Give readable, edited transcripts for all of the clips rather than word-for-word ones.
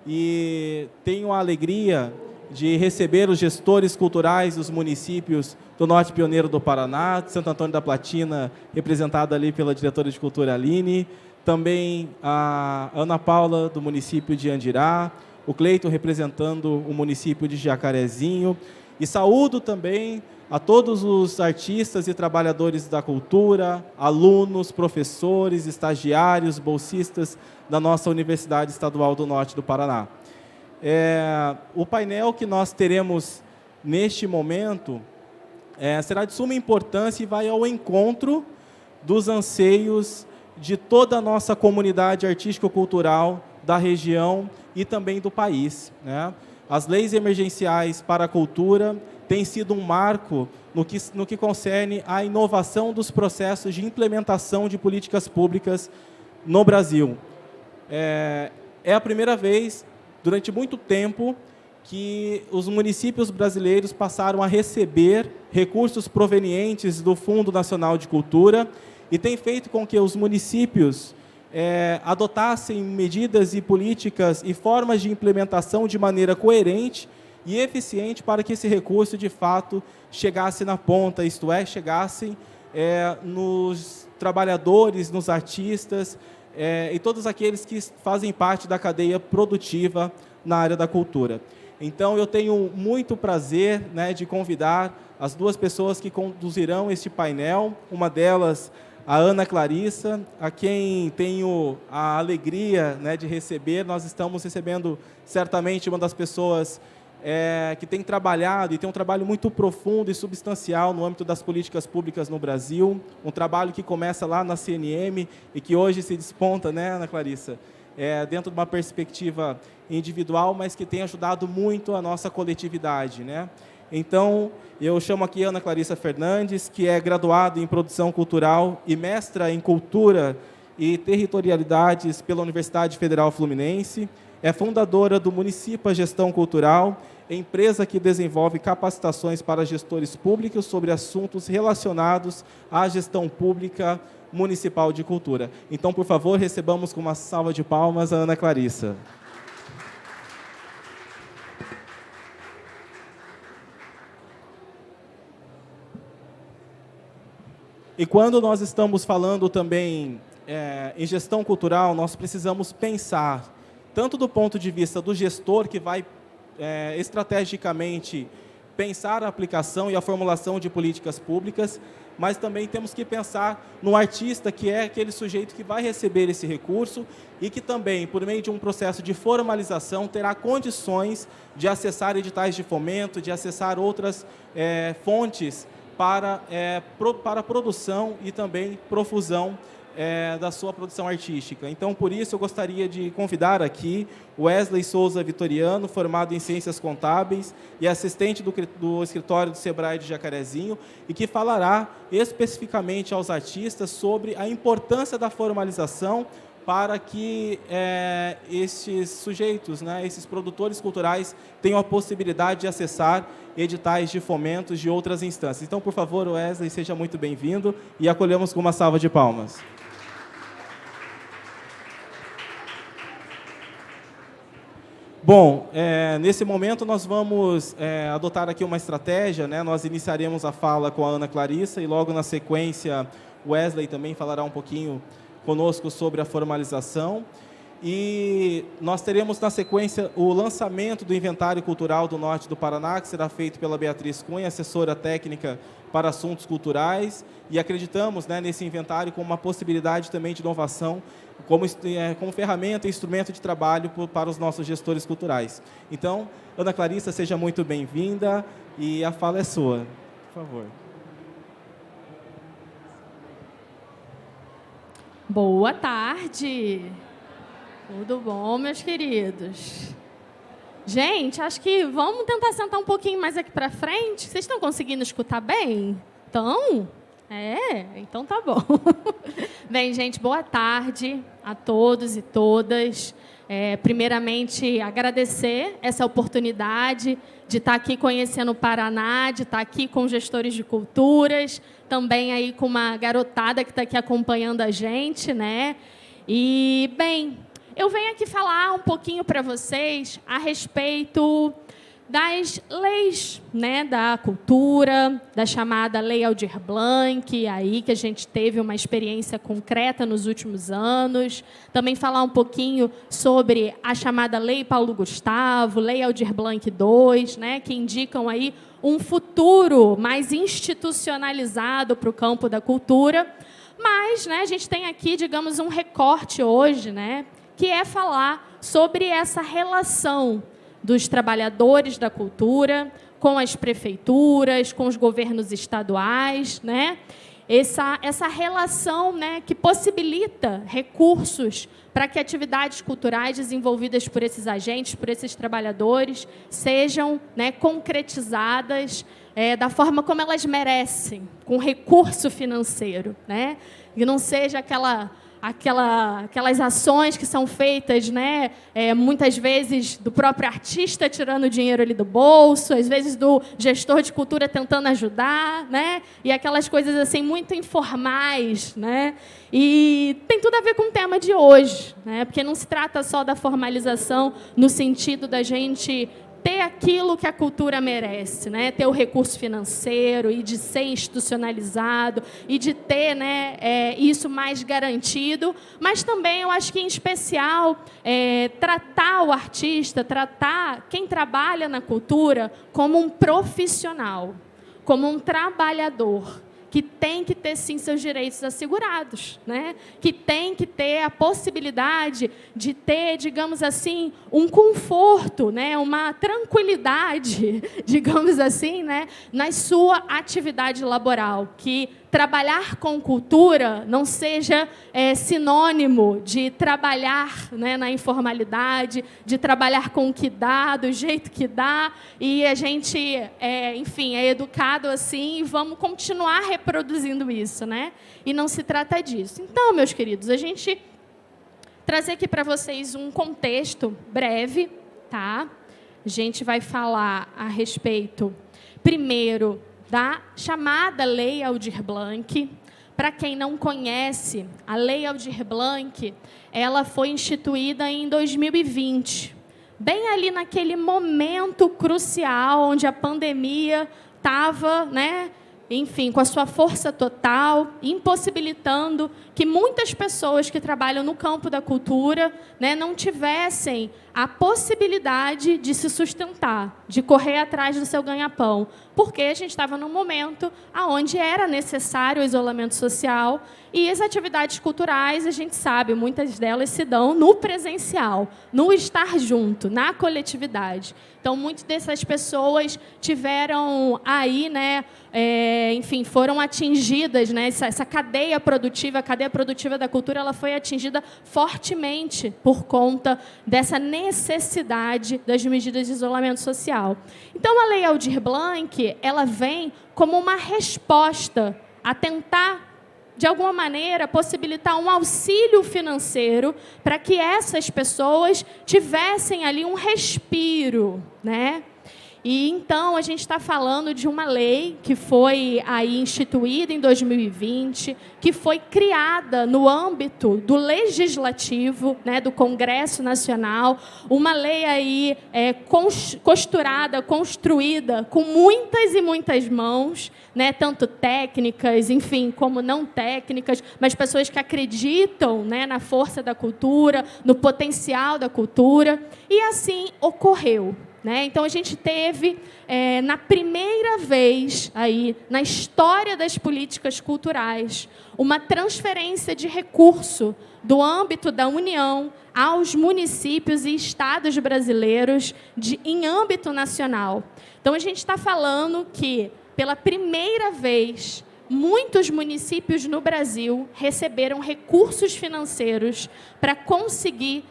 e tenho a alegria de receber os gestores culturais dos municípios do Norte Pioneiro do Paraná, de Santo Antônio da Platina, representada ali pela diretora de cultura Aline, também a Ana Paula, do município de Andirá, o Cleiton, representando o município de Jacarezinho, e saúdo também a todos os artistas e trabalhadores da cultura, alunos, professores, estagiários, bolsistas da nossa Universidade Estadual do Norte do Paraná. O painel que nós teremos neste momento será de suma importância e vai ao encontro dos anseios de toda a nossa comunidade artístico-cultural da região e também do país, né? As leis emergenciais para a cultura têm sido um marco no que concerne à inovação dos processos de implementação de políticas públicas no Brasil. É a primeira vez, durante muito tempo, que os municípios brasileiros passaram a receber recursos provenientes do Fundo Nacional de Cultura e tem feito com que os municípios adotassem medidas e políticas e formas de implementação de maneira coerente e eficiente para que esse recurso, de fato, chegasse na ponta, isto é, chegasse nos trabalhadores, nos artistas e todos aqueles que fazem parte da cadeia produtiva na área da cultura. Então, eu tenho muito prazer, né, de convidar as duas pessoas que conduzirão este painel, uma delas, a Ana Clarissa, a quem tenho a alegria, né, de receber. Nós estamos recebendo, certamente, uma das pessoas que tem trabalhado e tem um trabalho muito profundo e substancial no âmbito das políticas públicas no Brasil, um trabalho que começa lá na CNM e que hoje se desponta, né, Ana Clarissa, dentro de uma perspectiva individual, mas que tem ajudado muito a nossa coletividade, né? Então, eu chamo aqui a Ana Clarissa Fernandes, que é graduada em Produção Cultural e mestra em Cultura e Territorialidades pela Universidade Federal Fluminense, é fundadora do Municipa Gestão Cultural, empresa que desenvolve capacitações para gestores públicos sobre assuntos relacionados à gestão pública municipal de cultura. Então, por favor, recebamos com uma salva de palmas a Ana Clarissa. E quando nós estamos falando também em gestão cultural, nós precisamos pensar, tanto do ponto de vista do gestor, que vai estrategicamente pensar a aplicação e a formulação de políticas públicas, mas também temos que pensar no artista, que é aquele sujeito que vai receber esse recurso e que também, por meio de um processo de formalização, terá condições de acessar editais de fomento, de acessar outras fontes para a produção e também profusão da sua produção artística. Então, por isso, eu gostaria de convidar aqui o Wesley Souza Vitoriano, formado em Ciências Contábeis e assistente do escritório do Sebrae de Jacarezinho, e que falará especificamente aos artistas sobre a importância da formalização para que estes sujeitos, né, esses produtores culturais, tenham a possibilidade de acessar editais de fomentos de outras instâncias. Então, por favor, Wesley, seja muito bem-vindo e acolhemos com uma salva de palmas. Bom, nesse momento nós vamos adotar aqui uma estratégia, né? Nós iniciaremos a fala com a Ana Clarissa e logo na sequência o Wesley também falará um pouquinho conosco sobre a formalização. E nós teremos na sequência o lançamento do Inventário Cultural do Norte do Paraná, que será feito pela Beatriz Cunha, assessora técnica para assuntos culturais, e acreditamos, né, nesse inventário como uma possibilidade também de inovação, como ferramenta e instrumento de trabalho para os nossos gestores culturais. Então, Ana Clarissa, seja muito bem-vinda e a fala é sua, por favor. Boa tarde! Tudo bom, meus queridos? Gente, acho que vamos tentar sentar um pouquinho mais aqui para frente. Vocês estão conseguindo escutar bem? Então? Então tá bom. Bem, gente, boa tarde a todos e todas. Primeiramente, agradecer essa oportunidade de estar aqui conhecendo o Paraná, de estar aqui com gestores de culturas, também aí com uma garotada que está aqui acompanhando a gente, né? E, bem, eu venho aqui falar um pouquinho para vocês a respeito das leis, né, da cultura, da chamada Lei Aldir Blanc, aí que a gente teve uma experiência concreta nos últimos anos. Também falar um pouquinho sobre a chamada Lei Paulo Gustavo, Lei Aldir Blanc II, né, que indicam aí um futuro mais institucionalizado para o campo da cultura. Mas, né, a gente tem aqui, digamos, um recorte hoje, né, que é falar sobre essa relação dos trabalhadores da cultura com as prefeituras, com os governos estaduais, né? Essa relação, né, que possibilita recursos para que atividades culturais desenvolvidas por esses agentes, por esses trabalhadores, sejam, né, concretizadas da forma como elas merecem, com recurso financeiro, né? E não seja aquelas ações que são feitas, né, muitas vezes do próprio artista tirando dinheiro ali do bolso, às vezes do gestor de cultura tentando ajudar, né, e aquelas coisas assim muito informais, né, e tem tudo a ver com o tema de hoje, né, porque não se trata só da formalização no sentido da gente ter aquilo que a cultura merece, né? Ter o recurso financeiro e de ser institucionalizado e de ter, né, isso mais garantido, mas também eu acho que, em especial, tratar o artista, tratar quem trabalha na cultura como um profissional, como um trabalhador, que tem que ter, sim, seus direitos assegurados, né? Que tem que ter a possibilidade de ter, digamos assim, um conforto, né? Uma tranquilidade, digamos assim, né? Na sua atividade laboral, que trabalhar com cultura não seja sinônimo de trabalhar, né, na informalidade, de trabalhar com o que dá, do jeito que dá, e a gente, enfim, é educado assim e vamos continuar reproduzindo isso, né? E não se trata disso. Então, meus queridos, a gente trazer aqui para vocês um contexto breve, tá? A gente vai falar a respeito, primeiro, da chamada Lei Aldir Blanc. Para quem não conhece, a Lei Aldir Blanc, ela foi instituída em 2020, bem ali naquele momento crucial onde a pandemia estava, né, enfim, com a sua força total, impossibilitando que muitas pessoas que trabalham no campo da cultura, né, não tivessem a possibilidade de se sustentar, de correr atrás do seu ganha-pão, porque a gente estava num momento onde era necessário o isolamento social e as atividades culturais, a gente sabe, muitas delas se dão no presencial, no estar junto, na coletividade. Então, muitas dessas pessoas tiveram aí, né, enfim, foram atingidas, né, essa cadeia produtiva, a cadeia produtiva da cultura, ela foi atingida fortemente por conta dessa necessidade das medidas de isolamento social. Então, a Lei Aldir Blanc, ela vem como uma resposta a tentar, de alguma maneira, possibilitar um auxílio financeiro para que essas pessoas tivessem ali um respiro, né? E, então, a gente está falando de uma lei que foi aí instituída em 2020, que foi criada no âmbito do Legislativo, né, do Congresso Nacional, uma lei aí costurada, construída com muitas e muitas mãos, né, tanto técnicas, enfim, como não técnicas, mas pessoas que acreditam, né, na força da cultura, no potencial da cultura, e assim ocorreu. Então, a gente teve, na primeira vez aí, na história das políticas culturais, uma transferência de recurso do âmbito da União aos municípios e estados brasileiros em âmbito nacional. Então, a gente está falando que, pela primeira vez, muitos municípios no Brasil receberam recursos financeiros para conseguir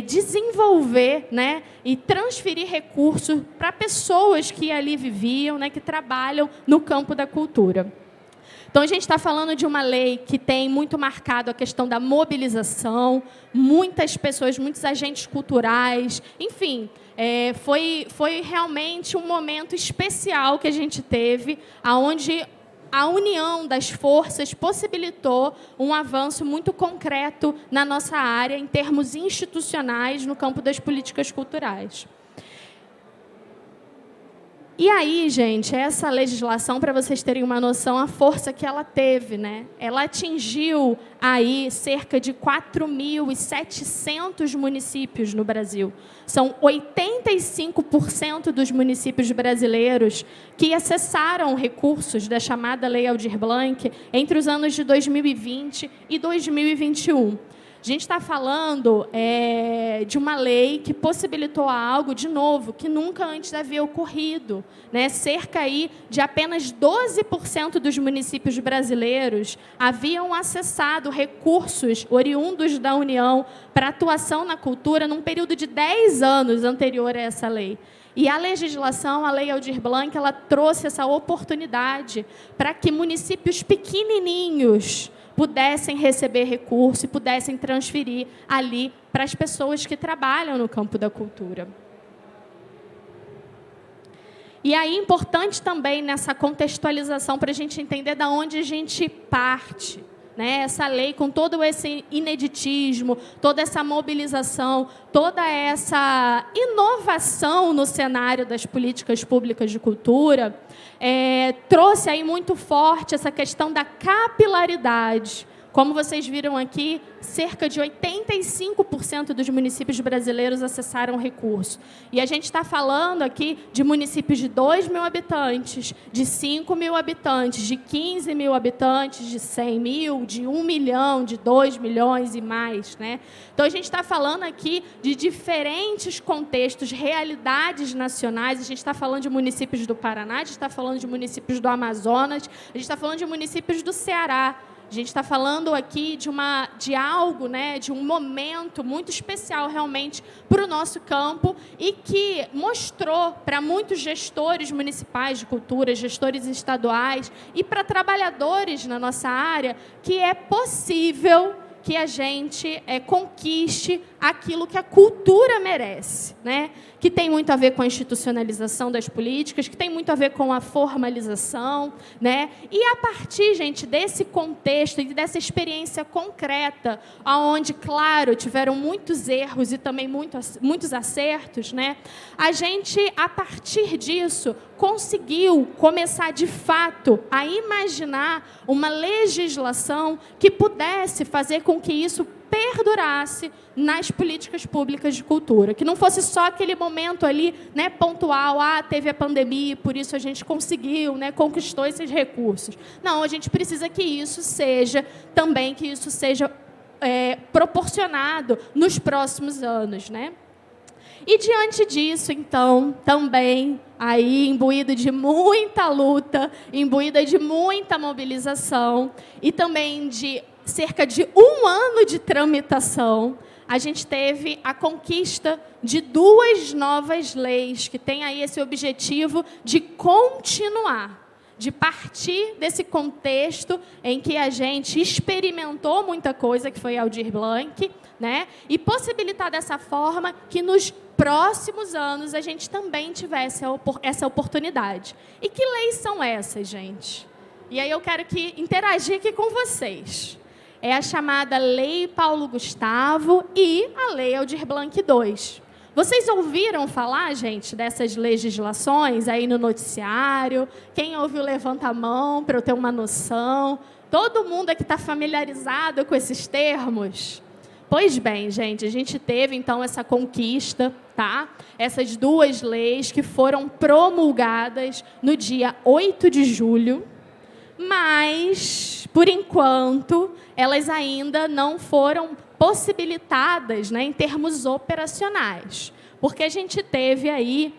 desenvolver, né, e transferir recursos para pessoas que ali viviam, né, que trabalham no campo da cultura. Então, a gente está falando de uma lei que tem muito marcado a questão da mobilização, muitas pessoas, muitos agentes culturais, enfim, foi realmente um momento especial que a gente teve, onde a união das forças possibilitou um avanço muito concreto na nossa área, em termos institucionais, no campo das políticas culturais. E aí, gente, essa legislação, para vocês terem uma noção, a força que ela teve, né? Ela atingiu aí cerca de 4.700 municípios no Brasil. São 85% dos municípios brasileiros que acessaram recursos da chamada Lei Aldir Blanc entre os anos de 2020 e 2021. A gente está falando de uma lei que possibilitou algo, de novo, que nunca antes havia ocorrido, né? Cerca aí de apenas 12% dos municípios brasileiros haviam acessado recursos oriundos da União para atuação na cultura num período de 10 anos anterior a essa lei. E a legislação, a Lei Aldir Blanc, ela trouxe essa oportunidade para que municípios pequenininhos pudessem receber recurso e pudessem transferir ali para as pessoas que trabalham no campo da cultura. E aí, importante também nessa contextualização, para a gente entender de onde a gente parte, né? Essa lei, com todo esse ineditismo, toda essa mobilização, toda essa inovação no cenário das políticas públicas de cultura, trouxe aí muito forte essa questão da capilaridade. Como vocês viram aqui, cerca de 85% dos municípios brasileiros acessaram recurso. E a gente está falando aqui de municípios de 2.000 habitantes, de 5.000 habitantes, de 15.000 habitantes, de 100.000, de 1 milhão, de 2 milhões e mais, né? Então, a gente está falando aqui de diferentes contextos, realidades nacionais. A gente está falando de municípios do Paraná, a gente está falando de municípios do Amazonas, a gente está falando de municípios do Ceará. A gente está falando aqui de algo, né, de um momento muito especial, realmente, para o nosso campo e que mostrou para muitos gestores municipais de cultura, gestores estaduais e para trabalhadores na nossa área que é possível que a gente conquiste aquilo que a cultura merece, né? Que tem muito a ver com a institucionalização das políticas, que tem muito a ver com a formalização, né? E a partir, gente, desse contexto e dessa experiência concreta, onde, claro, tiveram muitos erros e também muitos acertos, né? A gente, a partir disso, conseguiu começar, de fato, a imaginar uma legislação que pudesse fazer com que isso perdurasse nas políticas públicas de cultura, que não fosse só aquele momento ali, né, pontual, teve a pandemia, por isso a gente conseguiu, né, conquistou esses recursos. Não, a gente precisa que isso seja proporcionado nos próximos anos, né? E diante disso, então, também aí imbuído de muita luta, imbuída de muita mobilização e também de cerca de 1 ano de tramitação, a gente teve a conquista de 2 novas leis que têm aí esse objetivo de continuar, de partir desse contexto em que a gente experimentou muita coisa, que foi Aldir Blanc, né? E possibilitar dessa forma que nos próximos anos a gente também tivesse essa oportunidade. E que leis são essas, gente? E aí eu quero interagir aqui com vocês. É a chamada Lei Paulo Gustavo e a Lei Aldir Blanc II. Vocês ouviram falar, gente, dessas legislações aí no noticiário? Quem ouviu, levanta a mão para eu ter uma noção. Todo mundo aqui está familiarizado com esses termos? Pois bem, gente, a gente teve, então, essa conquista, tá? Essas 2 leis que foram promulgadas no dia 8 de julho, mas, por enquanto, elas ainda não foram possibilitadas, né, em termos operacionais, porque a gente teve aí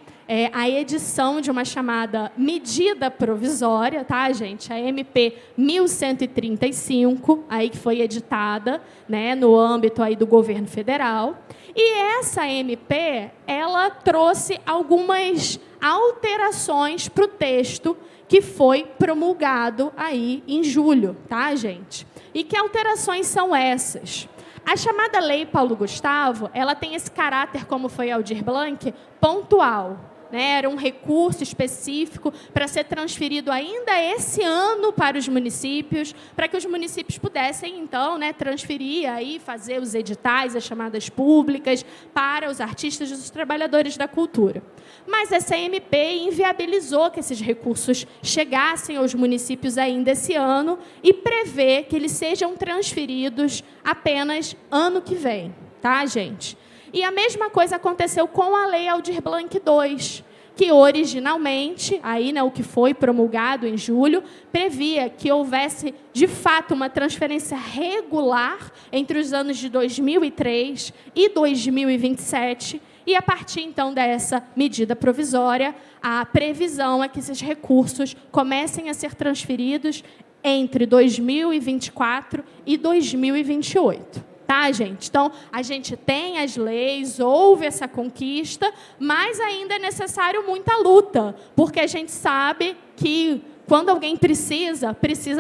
a edição de uma chamada medida provisória, tá, gente? A MP 1135, aí que foi editada, né, no âmbito aí do governo federal. E essa MP, ela trouxe algumas alterações para o texto que foi promulgado aí em julho, tá, gente? E que alterações são essas? A chamada Lei Paulo Gustavo, ela tem esse caráter, como foi Aldir Blanc, pontual. né, era um recurso específico para ser transferido ainda esse ano para os municípios, para que os municípios pudessem, então, né, transferir, aí, fazer os editais, as chamadas públicas, para os artistas e os trabalhadores da cultura. Mas essa MP inviabilizou que esses recursos chegassem aos municípios ainda esse ano e prevê que eles sejam transferidos apenas ano que vem, tá, gente? E a mesma coisa aconteceu com a Lei Aldir Blanc II, que originalmente, aí, né, o que foi promulgado em julho, previa que houvesse, de fato, uma transferência regular entre os anos de 2003 e 2027, e, a partir, então, dessa medida provisória, a previsão é que esses recursos comecem a ser transferidos entre 2024 e 2028. Tá, gente? Então, a gente tem as leis, houve essa conquista, mas ainda é necessário muita luta, porque a gente sabe que quando alguém precisa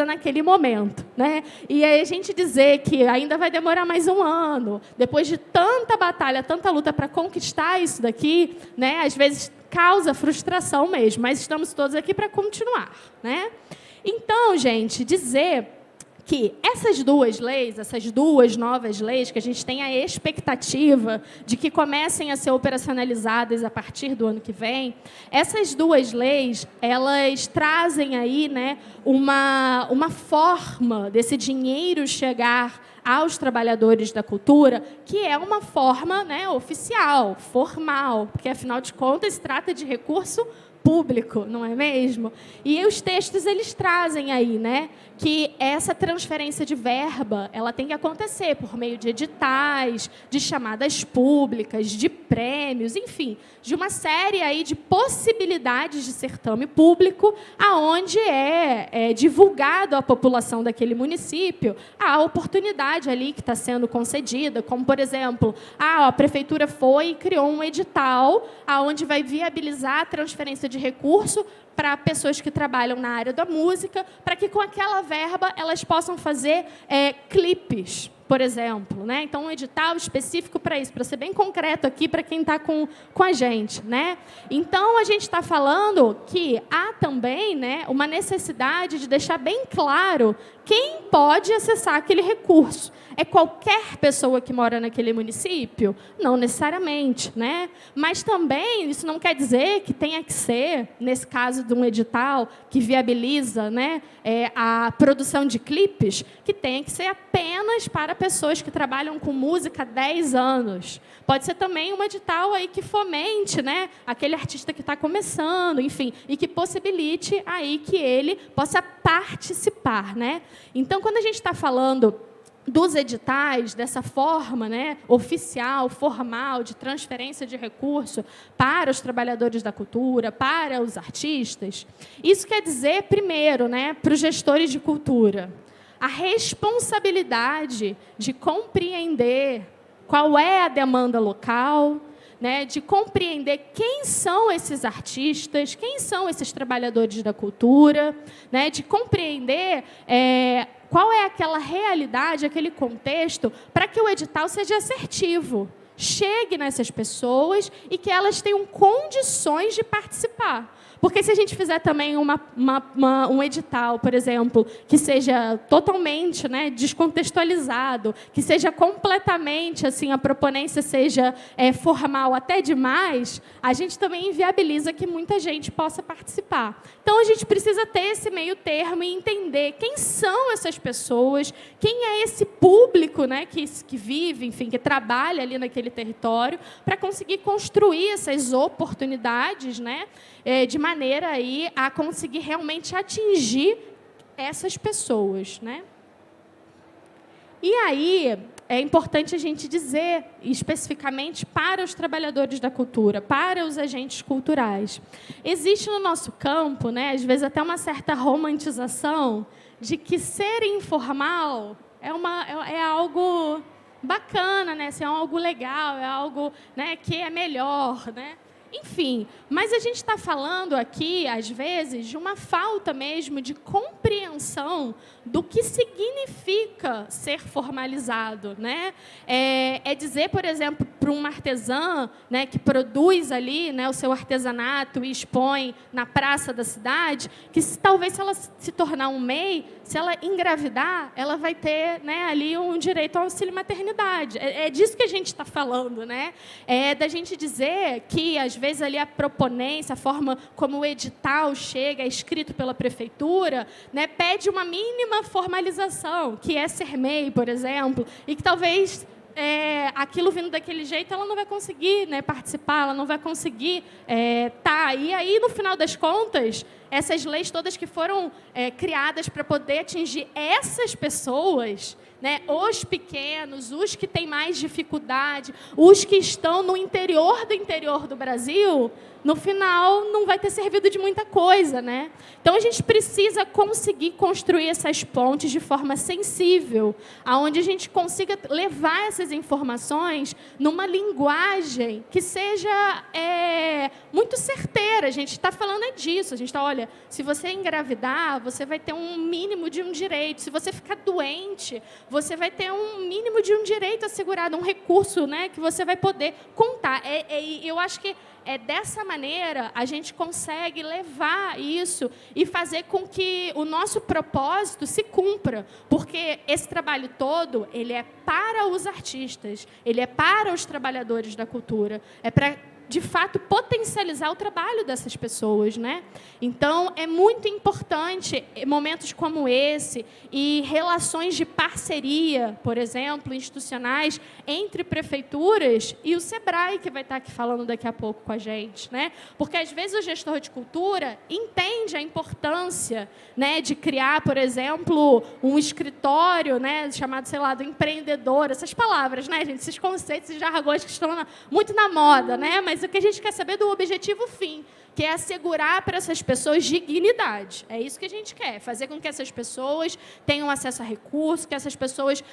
naquele momento, né? E aí a gente dizer que ainda vai demorar mais um ano, depois de tanta batalha, tanta luta para conquistar isso daqui, né? Às vezes causa frustração mesmo, mas estamos todos aqui para continuar, né? Então, gente, dizer que essas duas leis, essas duas novas leis, que a gente tem a expectativa de que comecem a ser operacionalizadas a partir do ano que vem, essas duas leis, elas trazem aí, né, uma forma desse dinheiro chegar aos trabalhadores da cultura, que é uma forma, né, oficial, formal, porque, afinal de contas, se trata de recurso público, não é mesmo? E os textos, eles trazem aí, né, que essa transferência de verba, ela tem que acontecer por meio de editais, de chamadas públicas, de prêmios, enfim, de uma série aí de possibilidades de certame público, aonde é divulgado à população daquele município a oportunidade ali que está sendo concedida, como, por exemplo, a prefeitura foi e criou um edital aonde vai viabilizar a transferência de recurso para pessoas que trabalham na área da música, para que, com aquela verba, elas possam fazer clipes, por exemplo, né? Então, um edital específico para isso, para ser bem concreto aqui para quem está com a gente, né? Então, a gente está falando que há também, né, uma necessidade de deixar bem claro quem pode acessar aquele recurso. É qualquer pessoa que mora naquele município? Não necessariamente, né? Mas também isso não quer dizer que tenha que ser, nesse caso de um edital que viabiliza, né, a produção de clipes, que tenha que ser apenas para pessoas que trabalham com música há 10 anos. Pode ser também um edital aí que fomente, né, aquele artista que está começando, enfim, e que possibilite aí que ele possa participar, né? Então, quando a gente está falando dos editais, dessa forma, né, oficial, formal, de transferência de recurso para os trabalhadores da cultura, para os artistas, isso quer dizer, primeiro, né, para os gestores de cultura, a responsabilidade de compreender qual é a demanda local, né, de compreender quem são esses artistas, quem são esses trabalhadores da cultura, né, de compreender qual é aquela realidade, aquele contexto, para que o edital seja assertivo, chegue nessas pessoas e que elas tenham condições de participar. Porque se a gente fizer também um edital, por exemplo, que seja totalmente, né, descontextualizado, que seja completamente, assim, a proponência seja formal até demais, a gente também inviabiliza que muita gente possa participar. Então, a gente precisa ter esse meio termo e entender quem são essas pessoas, quem é esse público, né, que vive, enfim, que trabalha ali naquele território, para conseguir construir essas oportunidades, né, de maneira aí a conseguir realmente atingir essas pessoas, né? E aí é importante a gente dizer especificamente para os trabalhadores da cultura, para os agentes culturais. Existe no nosso campo, né, às vezes até uma certa romantização de que ser informal é algo bacana, né? Assim, é algo legal, é algo, né, que é melhor, né? Enfim, mas a gente está falando aqui, às vezes, de uma falta mesmo de compreensão do que significa ser formalizado, né? É dizer, por exemplo, para uma artesã, né, que produz ali, né, o seu artesanato e expõe na praça da cidade, que talvez, se ela se tornar um MEI, se ela engravidar, ela vai ter, né, ali um direito ao auxílio maternidade. É disso que a gente está falando, né? É da gente dizer que, às vezes, ali a proponência, a forma como o edital chega, é escrito pela prefeitura, né, pede uma mínima formalização, que é ser MEI, por exemplo, e que talvez aquilo vindo daquele jeito, ela não vai conseguir, né, participar, ela não vai conseguir tá. E aí, no final das contas, essas leis todas que foram criadas para poder atingir essas pessoas, né, os pequenos, os que têm mais dificuldade, os que estão no interior do Brasil, no final não vai ter servido de muita coisa, né? Então a gente precisa conseguir construir essas pontes de forma sensível, aonde a gente consiga levar essas informações numa linguagem que seja muito certeira. A gente está falando disso. A gente está, olha, se você engravidar, você vai ter um mínimo de um direito. Se você ficar doente, você vai ter um mínimo de um direito assegurado, um recurso, né, que você vai poder contar. Eu acho que dessa maneira a gente consegue levar isso e fazer com que o nosso propósito se cumpra, porque esse trabalho todo, ele é para os artistas, ele é para os trabalhadores da cultura, é para, de fato, potencializar o trabalho dessas pessoas, né? Então, é muito importante momentos como esse e relações de parceria, por exemplo, institucionais, entre prefeituras e o SEBRAE, que vai estar aqui falando daqui a pouco com a gente, né? Porque, às vezes, o gestor de cultura entende a importância, né, de criar, por exemplo, um escritório, né, chamado, sei lá, do empreendedor, essas palavras, né, gente? Esses conceitos, esses jargões que estão muito na moda, né? Mas o que a gente quer saber é do objetivo fim, que é assegurar para essas pessoas dignidade. É isso que a gente quer, fazer com que essas pessoas tenham acesso a recursos, que essas pessoas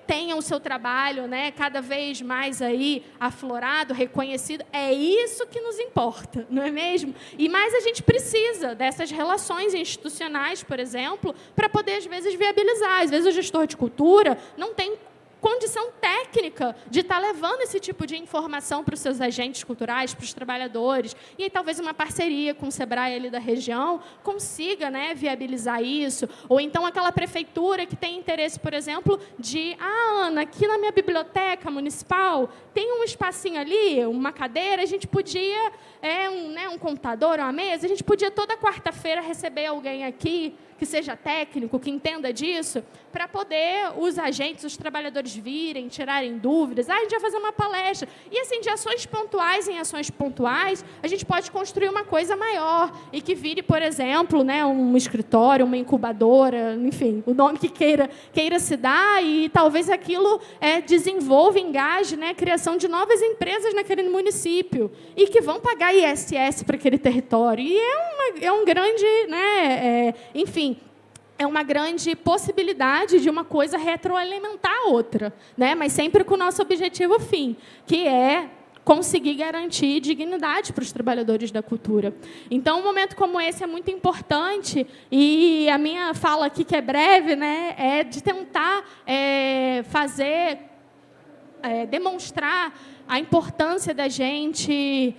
tenham o seu trabalho, né, cada vez mais aí aflorado, reconhecido. É isso que nos importa, não é mesmo? E mais a gente precisa dessas relações institucionais, por exemplo, para poder, às vezes, viabilizar. Às vezes, o gestor de cultura não tem condição técnica de estar levando esse tipo de informação para os seus agentes culturais, para os trabalhadores, e aí talvez uma parceria com o SEBRAE ali da região consiga, né, viabilizar isso, ou então aquela prefeitura que tem interesse, por exemplo, de, Ana, aqui na minha biblioteca municipal tem um espacinho ali, uma cadeira, a gente podia, um computador, uma mesa, a gente podia toda quarta-feira receber alguém aqui que seja técnico, que entenda disso, para poder os agentes, os trabalhadores virem, tirarem dúvidas. A gente vai fazer uma palestra. E, assim, de ações pontuais em ações pontuais, a gente pode construir uma coisa maior e que vire, por exemplo, né, um escritório, uma incubadora, enfim, o nome que queira se dar, e talvez aquilo desenvolva, engaje, né, a criação de novas empresas naquele município e que vão pagar ISS para aquele território. E é um grande, né, enfim, é uma grande possibilidade de uma coisa retroalimentar a outra, né? Mas sempre com o nosso objetivo fim, que é conseguir garantir dignidade para os trabalhadores da cultura. Então, um momento como esse é muito importante, e a minha fala aqui, que é breve, né, é de tentar demonstrar a importância da gente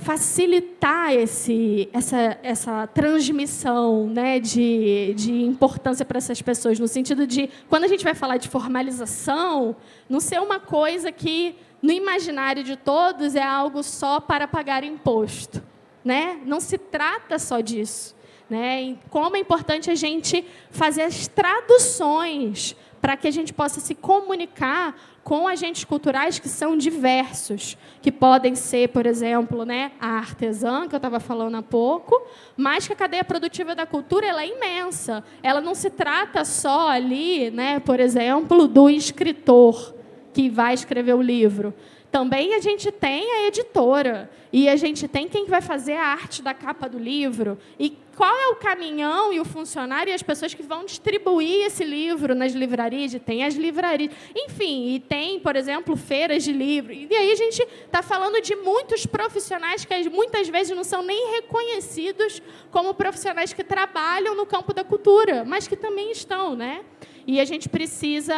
facilitar essa transmissão, né, de importância para essas pessoas, no sentido de, quando a gente vai falar de formalização, não ser uma coisa que, no imaginário de todos, é algo só para pagar imposto, né? Não se trata só disso, né? E como é importante a gente fazer as traduções para que a gente possa se comunicar com agentes culturais que são diversos, que podem ser, por exemplo, né, a artesã, que eu estava falando há pouco, mas que a cadeia produtiva da cultura, ela é imensa. Ela não se trata só ali, né, por exemplo, do escritor que vai escrever o livro. Também a gente tem a editora, e a gente tem quem vai fazer a arte da capa do livro, e qual é o caminhão e o funcionário e as pessoas que vão distribuir esse livro nas livrarias, e tem as livrarias, enfim, e tem, por exemplo, feiras de livro. E aí a gente está falando de muitos profissionais que muitas vezes não são nem reconhecidos como profissionais que trabalham no campo da cultura, mas que também estão, né? E a gente precisa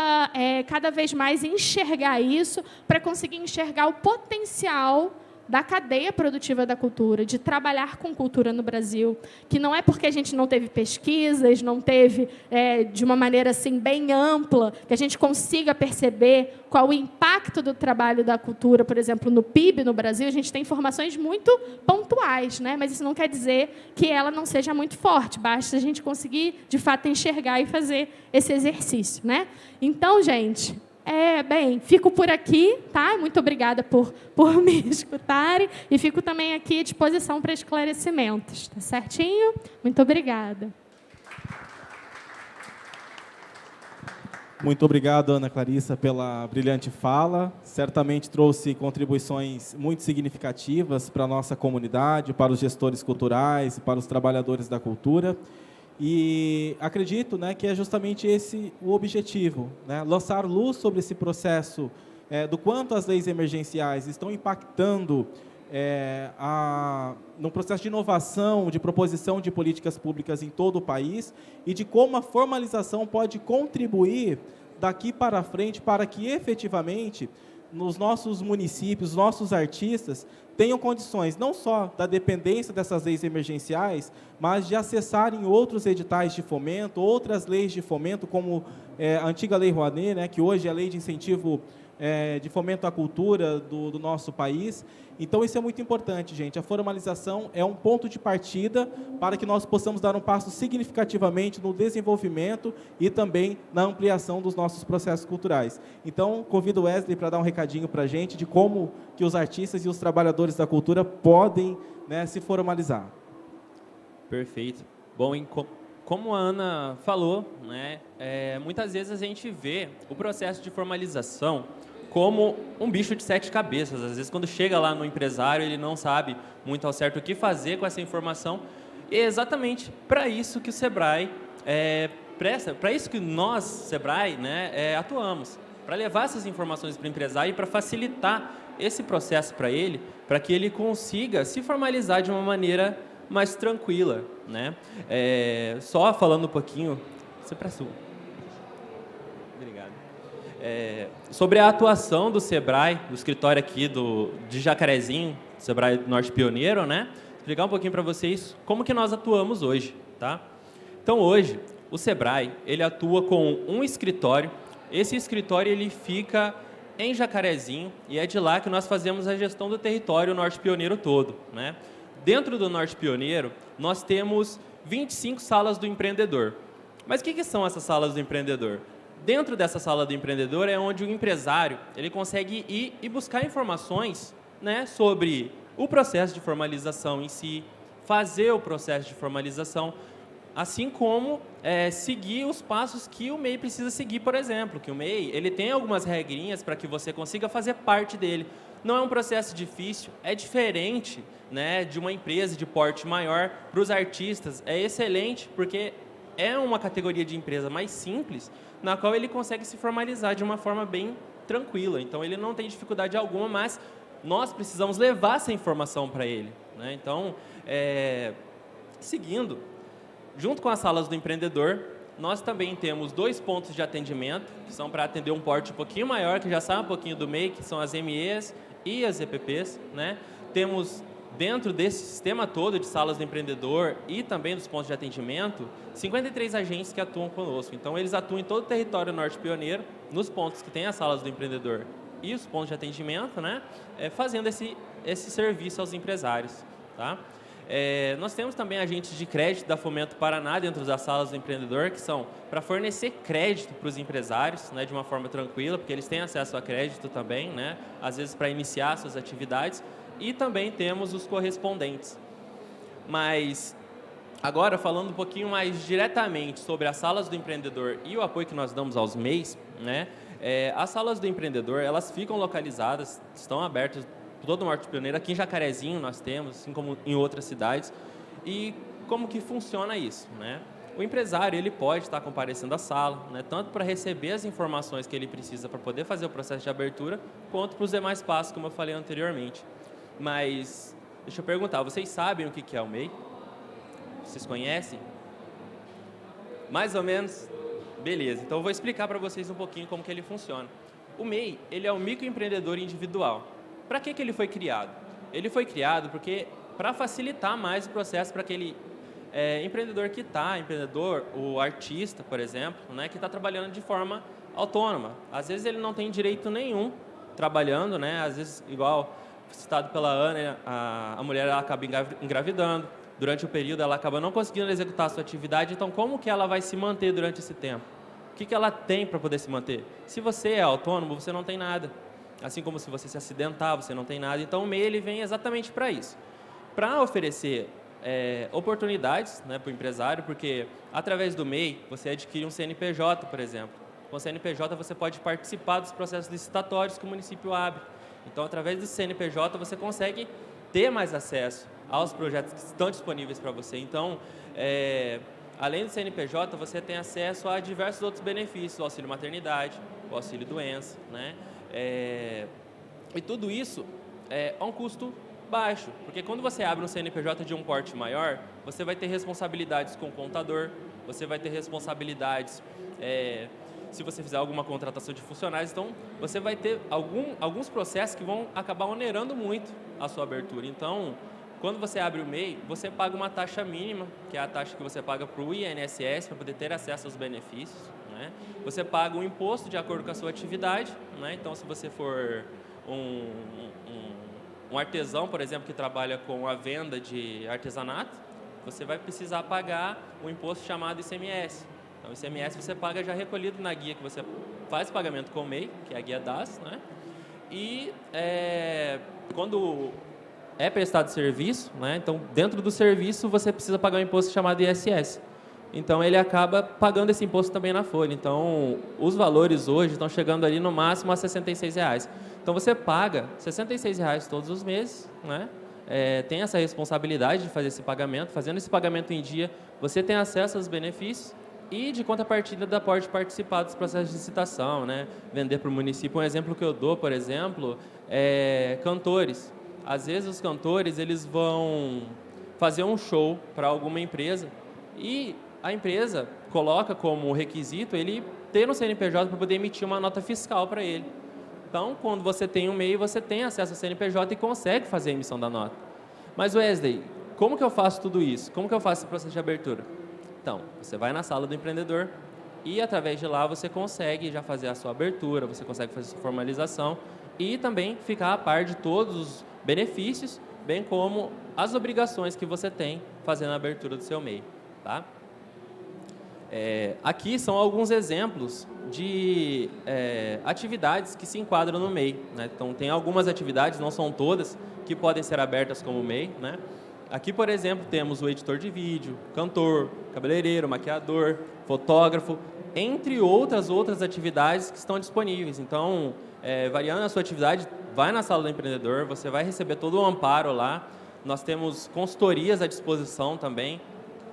cada vez mais enxergar isso para conseguir enxergar o potencial da cadeia produtiva da cultura, de trabalhar com cultura no Brasil, que não é porque a gente não teve pesquisas, não teve, de uma maneira assim, bem ampla, que a gente consiga perceber qual o impacto do trabalho da cultura, por exemplo, no PIB no Brasil. A gente tem informações muito pontuais, né? Mas isso não quer dizer que ela não seja muito forte, basta a gente conseguir, de fato, enxergar e fazer esse exercício, né? Então, gente... bem, fico por aqui, tá? Muito obrigada por me escutarem, e fico também aqui à disposição para esclarecimentos, tá certinho? Muito obrigada. Muito obrigado, Ana Clarissa, pela brilhante fala. Certamente trouxe contribuições muito significativas para a nossa comunidade, para os gestores culturais, para os trabalhadores da cultura. E acredito, né, que é justamente esse o objetivo, né, lançar luz sobre esse processo do quanto as leis emergenciais estão impactando no processo de inovação, de proposição de políticas públicas em todo o país, e de como a formalização pode contribuir daqui para frente para que efetivamente nos nossos municípios, nossos artistas tenham condições não só da dependência dessas leis emergenciais, mas de acessarem outros editais de fomento, outras leis de fomento, como a antiga Lei Rouanet, né, que hoje é a lei de incentivo de fomento à cultura do nosso país. Então, isso é muito importante, gente. A formalização é um ponto de partida para que nós possamos dar um passo significativamente no desenvolvimento e também na ampliação dos nossos processos culturais. Então, convido o Wesley para dar um recadinho para a gente de como que os artistas e os trabalhadores da cultura podem, né, se formalizar. Perfeito. Bom, como a Ana falou, né, muitas vezes a gente vê o processo de formalização como um bicho de 7 cabeças. Às vezes, quando chega lá no empresário, ele não sabe muito ao certo o que fazer com essa informação. E é exatamente para isso que o Sebrae presta, para isso que nós, Sebrae, né, atuamos, para levar essas informações para o empresário e para facilitar esse processo para ele, para que ele consiga se formalizar de uma maneira mais tranquila, né? Só falando um pouquinho, você presta. Obrigado. Sobre a atuação do Sebrae, do escritório aqui de Jacarezinho, Sebrae Norte Pioneiro, né? Explicar um pouquinho para vocês como que nós atuamos hoje, tá? Então, hoje, o Sebrae, ele atua com um escritório. Esse escritório, ele fica em Jacarezinho, e é de lá que nós fazemos a gestão do território Norte Pioneiro todo, né? Dentro do Norte Pioneiro, nós temos 25 salas do empreendedor. Mas o que são essas salas do empreendedor? Dentro dessa sala do empreendedor é onde o empresário ele consegue ir e buscar informações, né, sobre o processo de formalização em si, fazer o processo de formalização, assim como seguir os passos que o MEI precisa seguir, por exemplo, que o MEI ele tem algumas regrinhas para que você consiga fazer parte dele. Não é um processo difícil, é diferente, né, de uma empresa de porte maior. Para os artistas é excelente, porque é uma categoria de empresa mais simples, na qual ele consegue se formalizar de uma forma bem tranquila. Então, ele não tem dificuldade alguma, mas nós precisamos levar essa informação para ele, né? Então, seguindo, junto com as salas do empreendedor, nós também temos 2 pontos de atendimento, que são para atender um porte um pouquinho maior, que já sai um pouquinho do MEI, que são as MEs e as EPPs, né? Temos, dentro desse sistema todo de salas do empreendedor e também dos pontos de atendimento, 53 agentes que atuam conosco. Então, eles atuam em todo o território Norte Pioneiro, nos pontos que tem as salas do empreendedor e os pontos de atendimento, né? Fazendo esse serviço aos empresários, tá? Nós temos também agentes de crédito da Fomento Paraná dentro das salas do empreendedor, que são para fornecer crédito para os empresários, né, de uma forma tranquila, porque eles têm acesso a crédito também, né, às vezes para iniciar suas atividades, e também temos os correspondentes. Mas, agora, falando um pouquinho mais diretamente sobre as salas do empreendedor e o apoio que nós damos aos MEIs, né, As salas do empreendedor, elas ficam localizadas, estão abertas por todo o Norte Pioneiro. Aqui em Jacarezinho nós temos, assim como em outras cidades. E como que funciona isso, né? O empresário, ele pode estar comparecendo à sala, né, tanto para receber as informações que ele precisa para poder fazer o processo de abertura, quanto para os demais passos, como eu falei anteriormente. Mas, deixa eu perguntar, vocês sabem o que é o MEI? Vocês conhecem? Mais ou menos? Beleza, então eu vou explicar para vocês um pouquinho como que ele funciona. O MEI, ele é um microempreendedor individual. Para que ele foi criado? Ele foi criado porque para facilitar mais o processo para aquele empreendedor que está, o artista, por exemplo, né, que está trabalhando de forma autônoma. Às vezes ele não tem direito nenhum trabalhando, né, às vezes, igual citado pela Ana, a mulher ela acaba engravidando, durante o período ela acaba não conseguindo executar a sua atividade, então como que ela vai se manter durante esse tempo? O que ela tem para poder se manter? Se você é autônomo, você não tem nada. Assim como se você se acidentar, você não tem nada. Então o MEI ele vem exatamente para isso. Para oferecer oportunidades, né, para o empresário, porque através do MEI você adquire um CNPJ, por exemplo. Com o CNPJ você pode participar dos processos licitatórios que o município abre. Então, através do CNPJ você consegue ter mais acesso aos projetos que estão disponíveis para você. Então, além do CNPJ, você tem acesso a diversos outros benefícios, o auxílio maternidade, o auxílio doença, né? E tudo isso é a um custo baixo, porque quando você abre um CNPJ de um porte maior, você vai ter responsabilidades com o contador, você vai ter responsabilidades se você fizer alguma contratação de funcionários, então você vai ter alguns processos que vão acabar onerando muito a sua abertura. Então, quando você abre o MEI, você paga uma taxa mínima, que é a taxa que você paga para o INSS, para poder ter acesso aos benefícios, né? Você paga um imposto de acordo com a sua atividade, né? Então, se você for um artesão, por exemplo, que trabalha com a venda de artesanato, você vai precisar pagar um imposto chamado ICMS. Então, o ICMS você paga já recolhido na guia que você faz o pagamento com o MEI, que é a guia DAS, né? E quando é prestado serviço, né? Então, dentro do serviço, você precisa pagar um imposto chamado ISS. Então, ele acaba pagando esse imposto também na folha. Então, os valores hoje estão chegando ali no máximo a R$ 66. Então, você paga R$ 66 todos os meses, né? Tem essa responsabilidade de fazer esse pagamento. Fazendo esse pagamento em dia, você tem acesso aos benefícios e, de contrapartida, pode participar dos processos de licitação, né? Vender para o município. Um exemplo que eu dou, por exemplo, é cantores. Às vezes, os cantores eles vão fazer um show para alguma empresa e a empresa coloca como requisito ele ter um CNPJ para poder emitir uma nota fiscal para ele. Então, quando você tem um MEI, você tem acesso ao CNPJ e consegue fazer a emissão da nota. Mas, Wesley, como que eu faço tudo isso? Como que eu faço esse processo de abertura? Então, você vai na sala do empreendedor e, através de lá, você consegue já fazer a sua abertura, você consegue fazer a sua formalização e também ficar a par de todos os benefícios, bem como as obrigações que você tem fazendo a abertura do seu MEI. Tá? Aqui são alguns exemplos de atividades que se enquadram no MEI, né? Então, tem algumas atividades, não são todas, que podem ser abertas como MEI, né? Aqui, por exemplo, temos o editor de vídeo, cantor, cabeleireiro, maquiador, fotógrafo, entre outras atividades que estão disponíveis. Então, variando a sua atividade, vai na sala do empreendedor, você vai receber todo o amparo lá. Nós temos consultorias à disposição também.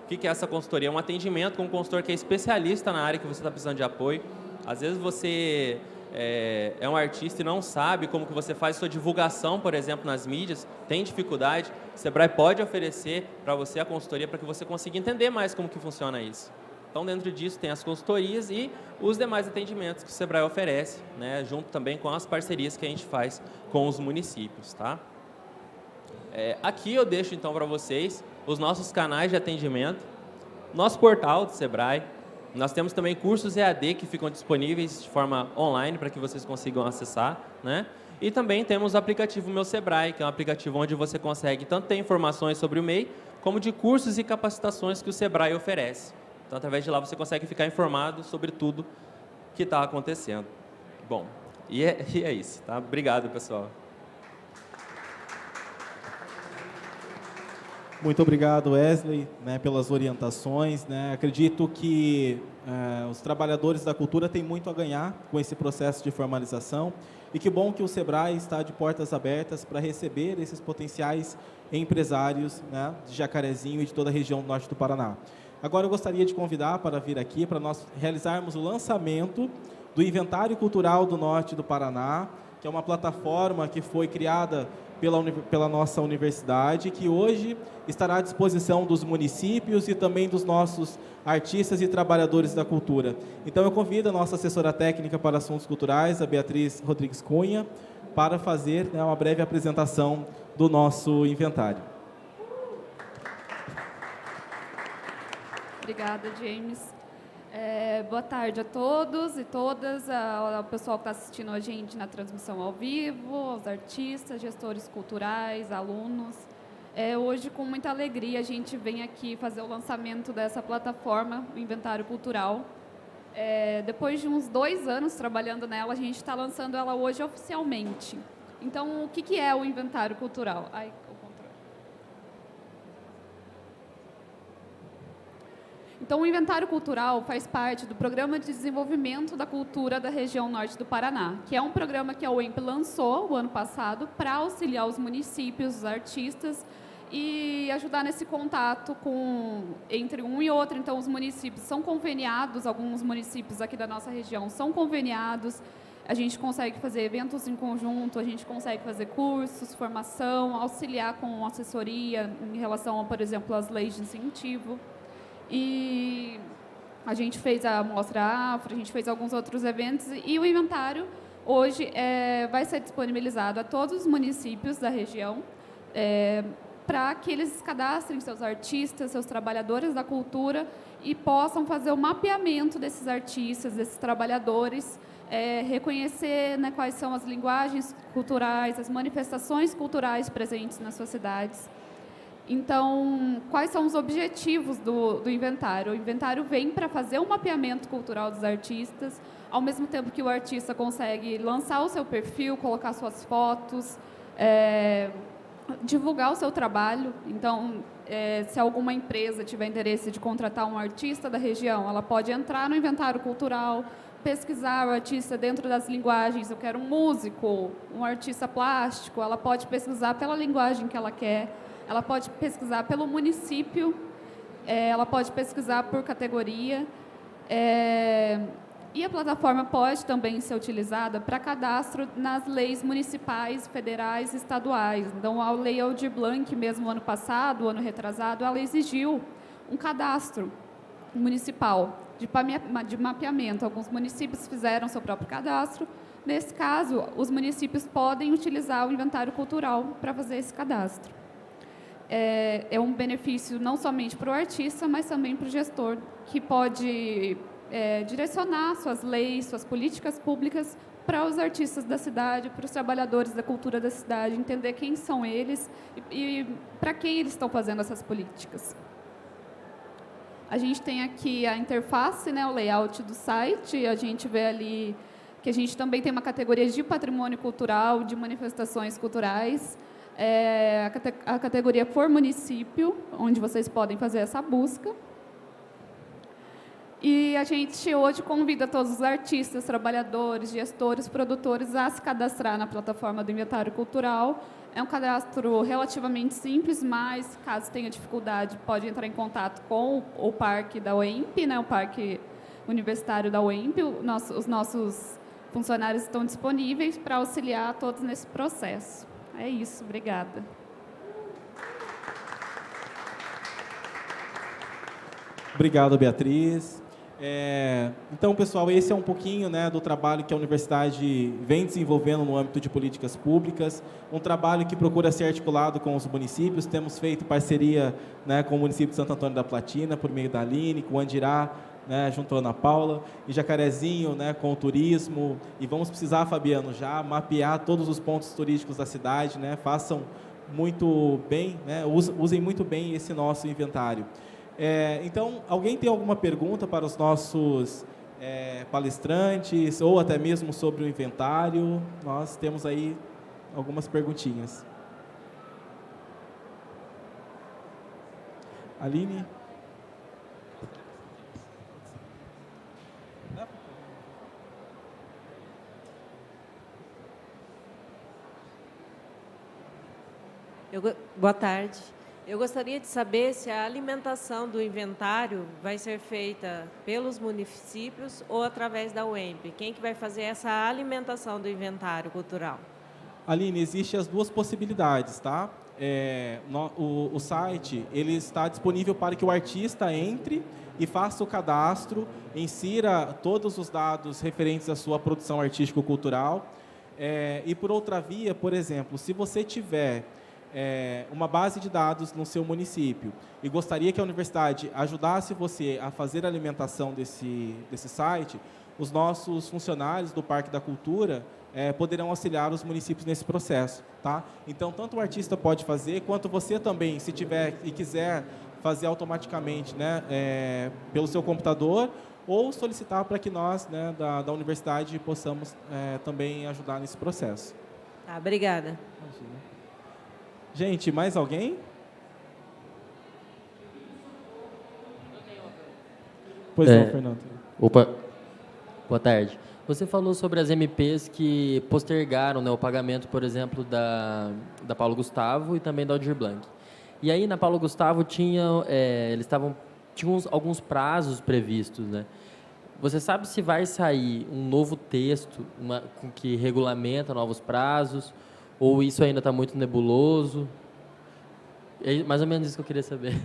O que é essa consultoria? É um atendimento com um consultor que é especialista na área que você está precisando de apoio. Às vezes você é um artista e não sabe como que você faz sua divulgação, por exemplo, nas mídias, tem dificuldade. O Sebrae pode oferecer para você a consultoria para que você consiga entender mais como que funciona isso. Então, dentro disso, tem as consultorias e os demais atendimentos que o Sebrae oferece, né, junto também com as parcerias que a gente faz com os municípios. Tá? Aqui eu deixo, então, para vocês os nossos canais de atendimento, nosso portal do Sebrae. Nós temos também cursos EAD que ficam disponíveis de forma online para que vocês consigam acessar, né? E também temos o aplicativo Meu Sebrae, que é um aplicativo onde você consegue tanto ter informações sobre o MEI, como de cursos e capacitações que o Sebrae oferece. Então, através de lá, você consegue ficar informado sobre tudo que está acontecendo. Bom, e é isso, tá? Obrigado, pessoal. Muito obrigado, Wesley, né, pelas orientações, né? Acredito que os trabalhadores da cultura têm muito a ganhar com esse processo de formalização e que bom que o SEBRAE está de portas abertas para receber esses potenciais empresários, né, de Jacarezinho e de toda a região do norte do Paraná. Agora eu gostaria de convidar para vir aqui para nós realizarmos o lançamento do Inventário Cultural do Norte do Paraná, que é uma plataforma que foi criada pela nossa universidade, que hoje estará à disposição dos municípios e também dos nossos artistas e trabalhadores da cultura. Então, eu convido a nossa assessora técnica para assuntos culturais, a Beatriz Rodrigues Cunha, para fazer, né, uma breve apresentação do nosso inventário. Obrigada, James. Boa tarde a todos e todas, ao pessoal que está assistindo a gente na transmissão ao vivo, aos artistas, gestores culturais, alunos. Hoje, com muita alegria, a gente vem aqui fazer o lançamento dessa plataforma, o Inventário Cultural. Depois de uns 2 anos trabalhando nela, a gente está lançando ela hoje oficialmente. Então, o que é o Inventário Cultural? Então, o Inventário Cultural faz parte do Programa de Desenvolvimento da Cultura da região norte do Paraná, que é um programa que a UEMP lançou o ano passado para auxiliar os municípios, os artistas e ajudar nesse contato entre um e outro. Então, os municípios são conveniados, alguns municípios aqui da nossa região são conveniados, a gente consegue fazer eventos em conjunto, a gente consegue fazer cursos, formação, auxiliar com assessoria em relação, por exemplo, às leis de incentivo. E a gente fez a Mostra Afro, a gente fez alguns outros eventos e o inventário hoje vai ser disponibilizado a todos os municípios da região para que eles cadastrem seus artistas, seus trabalhadores da cultura e possam fazer o mapeamento desses artistas, desses trabalhadores, reconhecer, né, quais são as linguagens culturais, as manifestações culturais presentes nas suas cidades. Então, quais são os objetivos do inventário? O inventário vem para fazer um mapeamento cultural dos artistas, ao mesmo tempo que o artista consegue lançar o seu perfil, colocar suas fotos, divulgar o seu trabalho. Então, se alguma empresa tiver interesse de contratar um artista da região, ela pode entrar no inventário cultural, pesquisar o artista dentro das linguagens. Eu quero um músico, um artista plástico, ela pode pesquisar pela linguagem que ela quer. Ela pode pesquisar pelo município, ela pode pesquisar por categoria, e a plataforma pode também ser utilizada para cadastro nas leis municipais, federais e estaduais. Então, a Lei Aldir Blanc, mesmo ano passado, ano retrasado, ela exigiu um cadastro municipal de mapeamento. Alguns municípios fizeram seu próprio cadastro. Nesse caso, os municípios podem utilizar o inventário cultural para fazer esse cadastro. É um benefício não somente para o artista, mas também para o gestor, que pode direcionar suas leis, suas políticas públicas para os artistas da cidade, para os trabalhadores da cultura da cidade, entender quem são eles e para quem eles estão fazendo essas políticas. A gente tem aqui a interface, né, o layout do site, a gente vê ali que a gente também tem uma categoria de patrimônio cultural, de manifestações culturais, a categoria por município, onde vocês podem fazer essa busca. E a gente hoje convida todos os artistas, trabalhadores, gestores, produtores a se cadastrar na plataforma do Inventário Cultural. É um cadastro relativamente simples, mas caso tenha dificuldade, pode entrar em contato com o parque da UEMP, né, o parque universitário da UEMP. Os nossos funcionários estão disponíveis para auxiliar todos nesse processo. É isso, obrigada. Obrigado, Beatriz. Então, pessoal, esse é um pouquinho, né, do trabalho que a universidade vem desenvolvendo no âmbito de políticas públicas, um trabalho que procura ser articulado com os municípios. Temos feito parceria, né, com o município de Santo Antônio da Platina, por meio da Aline, com o Andirá, né, junto à Ana Paula, e Jacarezinho, né, com o turismo. E vamos precisar, Fabiano, já mapear todos os pontos turísticos da cidade, né, façam muito bem, né, usem muito bem esse nosso inventário. Então, alguém tem alguma pergunta para os nossos palestrantes, ou até mesmo sobre o inventário? Nós temos aí algumas perguntinhas. Aline? Boa tarde. Eu gostaria de saber se a alimentação do inventário vai ser feita pelos municípios ou através da UEMP. Quem que vai fazer essa alimentação do inventário cultural? Aline, existem as duas possibilidades, tá? O site ele está disponível para que o artista entre e faça o cadastro, insira todos os dados referentes à sua produção artístico-cultural. E por outra via, por exemplo, se você tiver uma base de dados no seu município e gostaria que a universidade ajudasse você a fazer a alimentação desse site, os nossos funcionários do Parque da Cultura poderão auxiliar os municípios nesse processo, tá? Então, tanto o artista pode fazer, quanto você também, se tiver e quiser fazer automaticamente, né, pelo seu computador, ou solicitar para que nós, né, da universidade, possamos também ajudar nesse processo. Tá, obrigada. Imagina. Gente, mais alguém? Pois não, Fernando. Opa, boa tarde. Você falou sobre as MPs que postergaram, né, o pagamento, por exemplo, da Paulo Gustavo e também da Aldir Blanc. E aí, na Paulo Gustavo, tinham alguns prazos previstos, né? Você sabe se vai sair um novo texto que regulamenta novos prazos? Ou isso ainda está muito nebuloso? É mais ou menos isso que eu queria saber.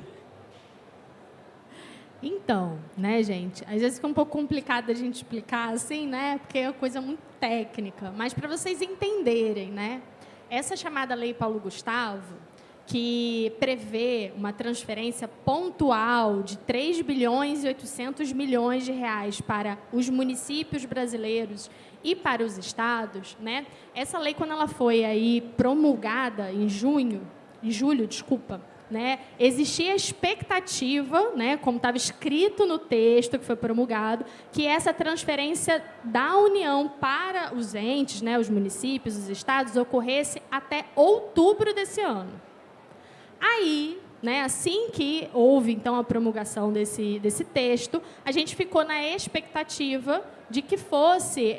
Então, né, gente, às vezes fica um pouco complicado a gente explicar assim, né, porque é uma coisa muito técnica, mas para vocês entenderem, né, essa chamada Lei Paulo Gustavo, que prevê uma transferência pontual de 3 bilhões e 800 milhões de reais para os municípios brasileiros e para os estados, né? Essa lei, quando ela foi aí promulgada em julho, né, existia a expectativa, né, como estava escrito no texto que foi promulgado, que essa transferência da União para os entes, né, os municípios, os estados, ocorresse até outubro desse ano. Aí, né, assim que houve, então, a promulgação desse texto, a gente ficou na expectativa de que fosse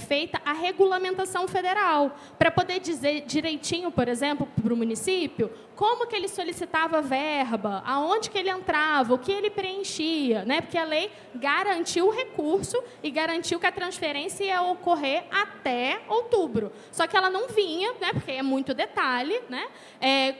feita a regulamentação federal, para poder dizer direitinho, por exemplo, para o município, como que ele solicitava verba, aonde que ele entrava, o que ele preenchia, né? Porque a lei garantiu o recurso e garantiu que a transferência ia ocorrer até outubro. Só que ela não vinha, né? Porque é muito detalhe, né?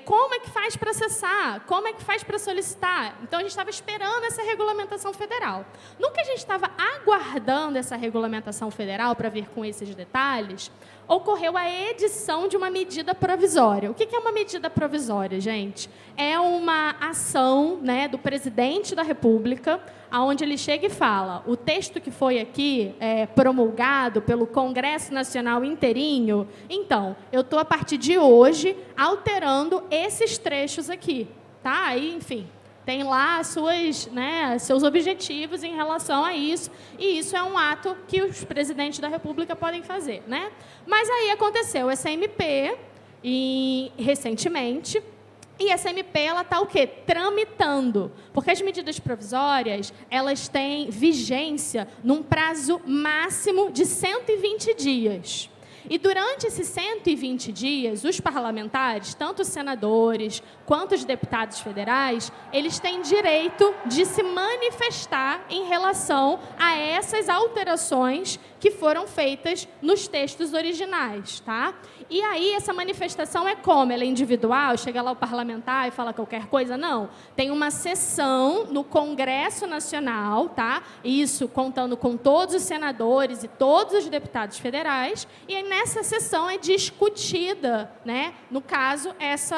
Como é que faz para acessar? Como é que faz para solicitar? Então, a gente estava esperando essa regulamentação federal. No que a gente estava aguardando essa regulamentação federal para vir com esses detalhes, ocorreu a edição de uma medida provisória. O que é uma medida provisória, gente? É uma ação, né, do presidente da República, onde ele chega e fala, o texto que foi aqui promulgado pelo Congresso Nacional inteirinho, então, eu estou, a partir de hoje, alterando esses trechos aqui. Tá? Aí, enfim, tem lá seus objetivos em relação a isso, e isso é um ato que os presidentes da República podem fazer, né? Mas aí aconteceu essa MP recentemente, e essa MP ela está o quê? Tramitando, porque as medidas provisórias elas têm vigência num prazo máximo de 120 dias. E durante esses 120 dias, os parlamentares, tanto os senadores quanto os deputados federais, eles têm direito de se manifestar em relação a essas alterações que foram feitas nos textos originais, tá? E aí, essa manifestação é como? Ela é individual? Chega lá o parlamentar e fala qualquer coisa? Não. Tem uma sessão no Congresso Nacional, tá? Isso contando com todos os senadores e todos os deputados federais, e aí, nessa sessão é discutida, né, no caso,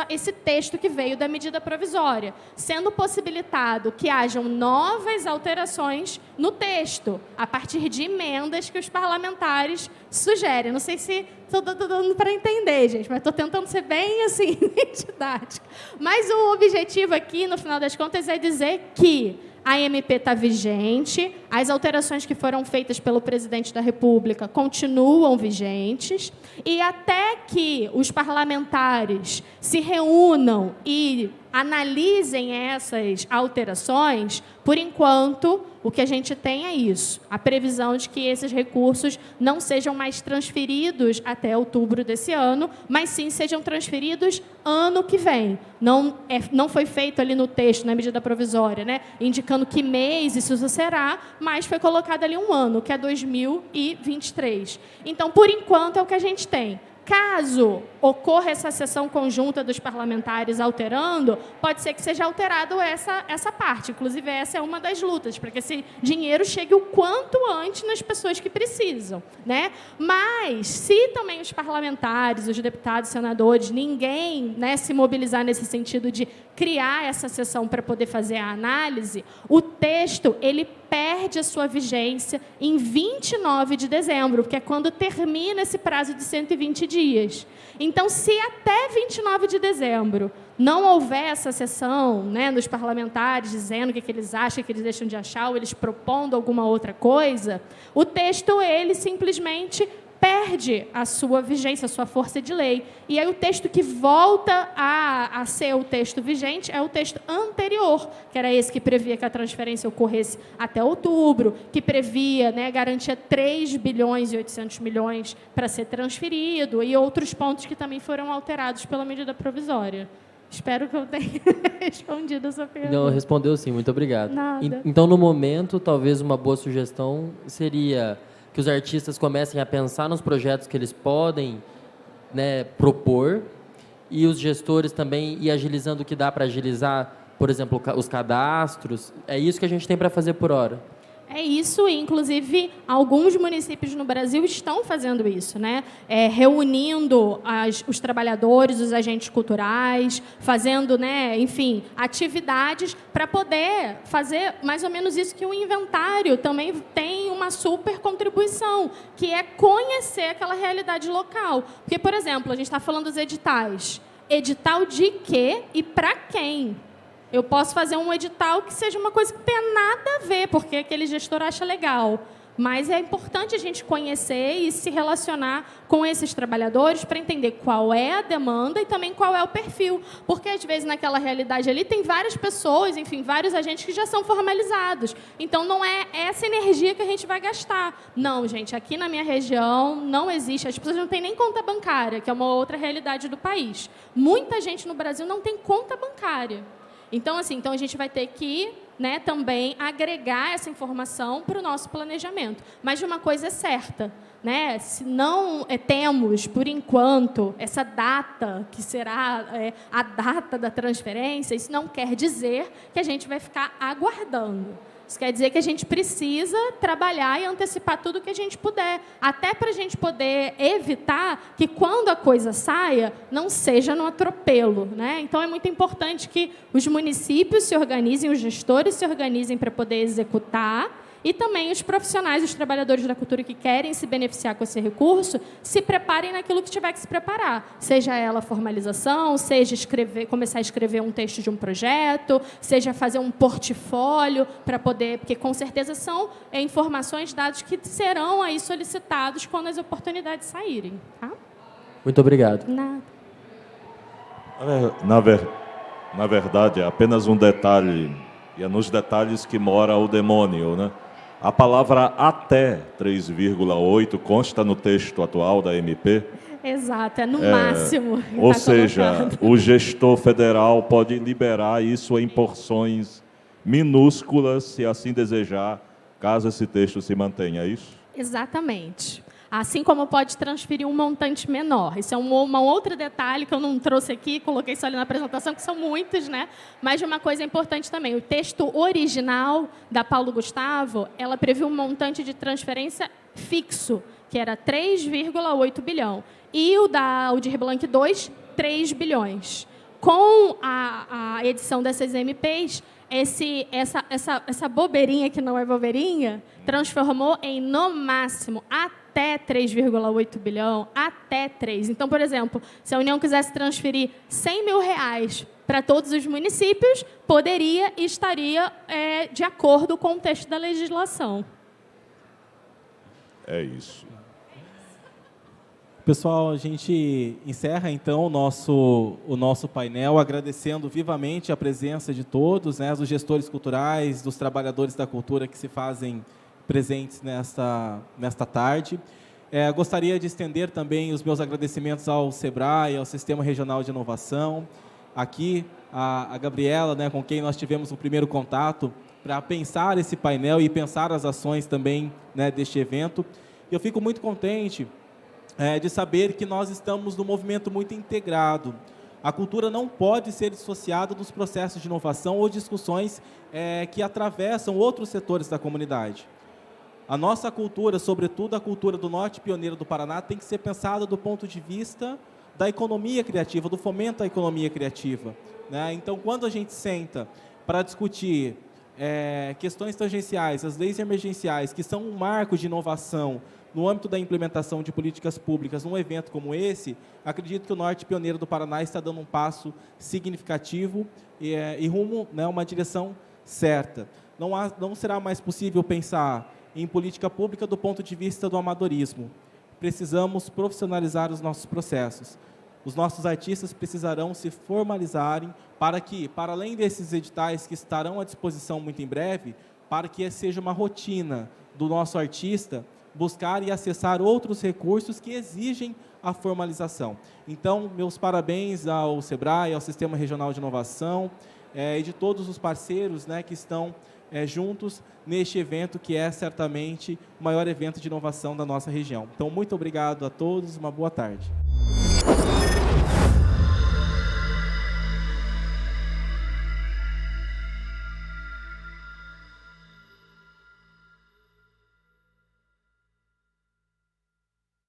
esse texto que veio da medida provisória, sendo possibilitado que hajam novas alterações no texto, a partir de emendas que os parlamentares sugerem. Não sei se estou dando para entender, gente, mas estou tentando ser bem assim, didática. Mas o objetivo aqui, no final das contas, é dizer que a MP está vigente, as alterações que foram feitas pelo presidente da República continuam vigentes, e até que os parlamentares se reúnam e analisem essas alterações, por enquanto, o que a gente tem é isso, a previsão de que esses recursos não sejam mais transferidos até outubro desse ano, mas sim sejam transferidos ano que vem. Não foi feito ali no texto, na medida provisória, né, indicando que mês isso será, mas foi colocado ali um ano, que é 2023. Então, por enquanto, é o que a gente tem. Caso ocorra essa sessão conjunta dos parlamentares alterando, pode ser que seja alterado essa parte. Inclusive, essa é uma das lutas, para que esse dinheiro chegue o quanto antes nas pessoas que precisam, né? Mas, se também os parlamentares, os deputados, senadores, ninguém, né, se mobilizar nesse sentido de criar essa sessão para poder fazer a análise, o texto ele perde a sua vigência em 29 de dezembro, que é quando termina esse prazo de 120 dias. Então, se até 29 de dezembro não houver essa sessão, né, nos parlamentares dizendo o que eles acham, o que eles deixam de achar, ou eles propondo alguma outra coisa, o texto ele simplesmente perde a sua vigência, a sua força de lei. E aí o texto que volta a ser o texto vigente é o texto anterior, que era esse que previa que a transferência ocorresse até outubro, que previa, né, garantia 3 bilhões e 800 milhões para ser transferido, e outros pontos que também foram alterados pela medida provisória. Espero que eu tenha respondido a sua pergunta. Não, respondeu sim, muito obrigado. Nada. Então, no momento, talvez uma boa sugestão seria que os artistas comecem a pensar nos projetos que eles podem, né, propor, e os gestores também ir agilizando o que dá para agilizar, por exemplo, os cadastros. É isso que a gente tem para fazer por hora. É isso, e, inclusive, alguns municípios no Brasil estão fazendo isso, né? Reunindo os trabalhadores, os agentes culturais, fazendo, né, enfim, atividades para poder fazer mais ou menos isso que o inventário também tem uma super contribuição, que é conhecer aquela realidade local. Porque, por exemplo, a gente está falando dos editais. Edital de quê e para quem? Eu posso fazer um edital que seja uma coisa que tenha nada a ver, porque aquele gestor acha legal. Mas é importante a gente conhecer e se relacionar com esses trabalhadores para entender qual é a demanda e também qual é o perfil. Porque, às vezes, naquela realidade ali, tem várias pessoas, enfim, vários agentes que já são formalizados. Então, não é essa energia que a gente vai gastar. Não, gente, aqui na minha região não existe. As pessoas não têm nem conta bancária, que é uma outra realidade do país. Muita gente no Brasil não tem conta bancária. Então, assim, a gente vai ter que, né, também agregar essa informação para o nosso planejamento. Mas de uma coisa é certa, né? Se não temos, por enquanto, essa data, que será a data da transferência, isso não quer dizer que a gente vai ficar aguardando. Isso quer dizer que a gente precisa trabalhar e antecipar tudo que a gente puder, até para a gente poder evitar que, quando a coisa saia, não seja no atropelo, né? Então, é muito importante que os municípios se organizem, os gestores se organizem para poder executar, e também os profissionais, os trabalhadores da cultura que querem se beneficiar com esse recurso, se preparem naquilo que tiver que se preparar. Seja ela formalização, seja começar a escrever um texto de um projeto, seja fazer um portfólio para poder... Porque, com certeza, são informações, dados que serão aí solicitados quando as oportunidades saírem. Tá? Muito obrigado. Nada. Na verdade, é apenas um detalhe, e é nos detalhes que mora o demônio, né? A palavra até 3,8 consta no texto atual da MP. Exato, é no máximo. Ou seja, o gestor federal pode liberar isso em porções minúsculas, se assim desejar, caso esse texto se mantenha, é isso? Exatamente. Assim como pode transferir um montante menor. Isso é um outro detalhe que eu não trouxe aqui, coloquei só ali na apresentação, que são muitos, né? Mas de uma coisa importante também. O texto original da Paulo Gustavo, ela previu um montante de transferência fixo, que era 3,8 bilhão. E o da Aldir Blanc 2, 3 bilhões. Com a edição dessas MPs, essa bobeirinha que não é bobeirinha, transformou em, no máximo, até 3,8 bilhão, até 3. Então, por exemplo, se a União quisesse transferir 100 mil reais para todos os municípios, poderia e estaria de acordo com o texto da legislação. É isso. Pessoal, a gente encerra então o nosso painel, agradecendo vivamente a presença de todos, né, dos gestores culturais, dos trabalhadores da cultura que se fazem presentes nesta tarde. Gostaria de estender também os meus agradecimentos ao SEBRAE, ao Sistema Regional de Inovação, aqui a Gabriela, né, com quem nós tivemos o primeiro contato, para pensar esse painel e pensar as ações também, né, deste evento. Eu fico muito contente de saber que nós estamos num movimento muito integrado. A cultura não pode ser dissociada dos processos de inovação ou discussões que atravessam outros setores da comunidade. A nossa cultura, sobretudo a cultura do Norte Pioneiro do Paraná, tem que ser pensada do ponto de vista da economia criativa, do fomento à economia criativa, né? Então, quando a gente senta para discutir questões tangenciais, as leis emergenciais, que são um marco de inovação no âmbito da implementação de políticas públicas num evento como esse, acredito que o Norte Pioneiro do Paraná está dando um passo significativo e rumo, né, a uma direção certa. Não será mais possível pensar em política pública do ponto de vista do amadorismo. Precisamos profissionalizar os nossos processos. Os nossos artistas precisarão se formalizarem para que, para além desses editais que estarão à disposição muito em breve, para que seja uma rotina do nosso artista buscar e acessar outros recursos que exigem a formalização. Então, meus parabéns ao SEBRAE, ao Sistema Regional de Inovação e de todos os parceiros, né, que estão juntos neste evento, que é certamente o maior evento de inovação da nossa região. Então, muito obrigado a todos, uma boa tarde.